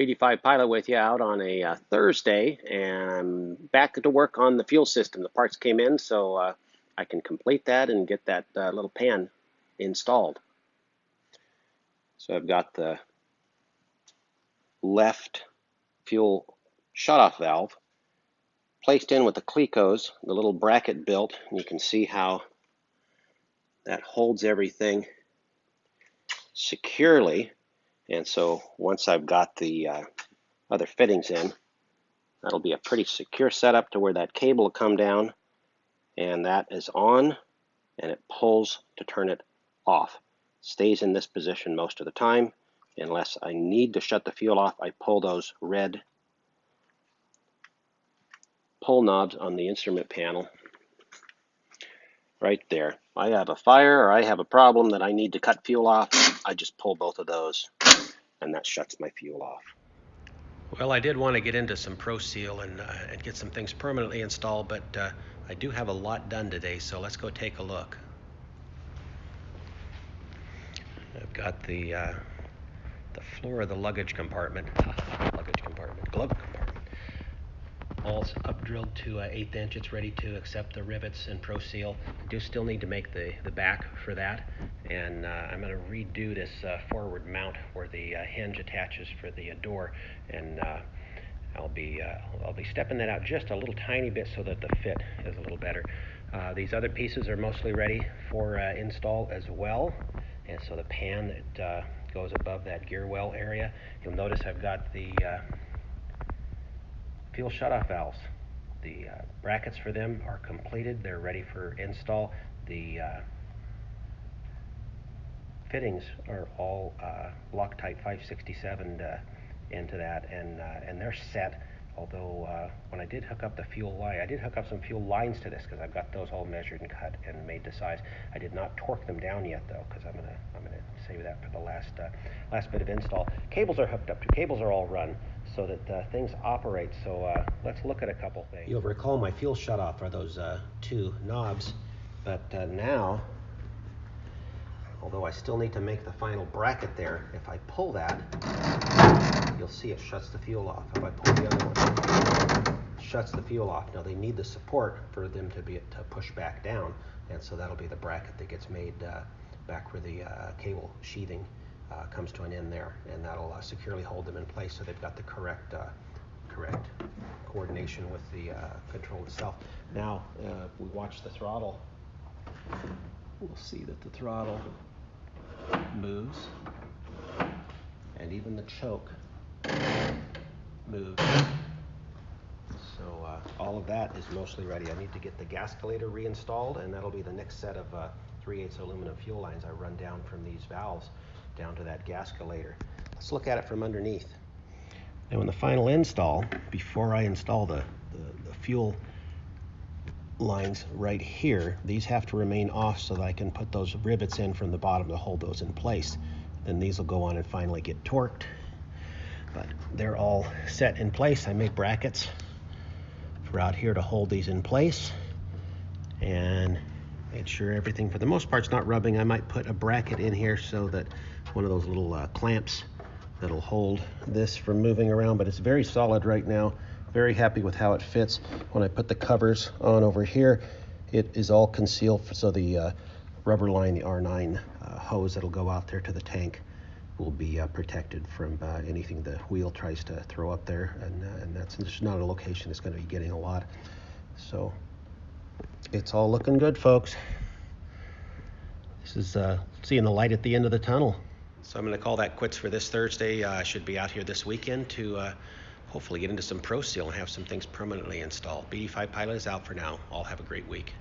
85 Pilot with you out on a Thursday, and I'm back to work on the fuel system. The parts came in, so I can complete that and get that little pan installed. So I've got the left fuel shutoff valve placed in with the clecos, the little bracket built, and you can see how that holds everything securely. And so once I've got the other fittings in, that'll be a pretty secure setup to where that cable will come down, and that is on, and it pulls to turn it off. Stays in this position most of the time. Unless I need to shut the fuel off, I pull those red pull knobs on the instrument panel right there. I have a fire or I have a problem that I need to cut fuel off, I just pull both of those and that shuts my fuel off. Well, I did want to get into some Pro Seal and get some things permanently installed, but I do have a lot done today, so let's go take a look. I've got the floor of the luggage compartment, glove compartment, all up drilled to 1/8 inch. It's ready to accept the rivets and Pro Seal. I do still need to make the back for that, and I'm going to redo this forward mount where the hinge attaches for the door, and I'll be stepping that out just a little tiny bit so that the fit is a little better. These other pieces are mostly ready for install as well, and so the pan that goes above that gear well area, you'll notice I've got the fuel shutoff valves. The brackets for them are completed. They're ready for install. The fittings are all Loctite 567 into that, and they're set. Although when I did hook up the fuel line, I did hook up some fuel lines to this because I've got those all measured and cut and made to size. I did not torque them down yet though, because I'm gonna save that for the last bit of install. Cables are hooked up. Cables are all run so that things operate. So let's look at a couple things. You'll recall my fuel shutoff are those two knobs, but now, although I still need to make the final bracket there, if I pull that, you'll see it shuts the fuel off. If I pull the other one, it shuts the fuel off. Now they need the support for them to push back down, and so that'll be the bracket that gets made back where the cable sheathing comes to an end there, and that'll securely hold them in place so they've got the correct coordination with the control itself. Now, if we watch the throttle, we'll see that the throttle moves, and even the choke moves. So all of that is mostly ready. I need to get the gascolator reinstalled, and that'll be the next set of 3/8 aluminum fuel lines I run down from these valves down to that gascolator. Let's look at it from underneath. Now in the final install, before I install the fuel lines right here, these have to remain off so that I can put those rivets in from the bottom to hold those in place. Then these will go on and finally get torqued. But they're all set in place. I made brackets for out here to hold these in place, and made sure everything for the most part's not rubbing. I might put a bracket in here so that one of those little clamps that'll hold this from moving around, but it's very solid right now. Very happy with how it fits. When I put the covers on over here, it is all concealed, so the rubber line, the R9 hose that'll go out there to the tank will be protected from anything the wheel tries to throw up there, and that's just not a location that's going to be getting a lot. So it's all looking good, folks. This is seeing the light at the end of the tunnel. So I'm going to call that quits for this Thursday. I should be out here this weekend to hopefully get into some Pro Seal and have some things permanently installed. 85 Pilot is out for now. All have a great week.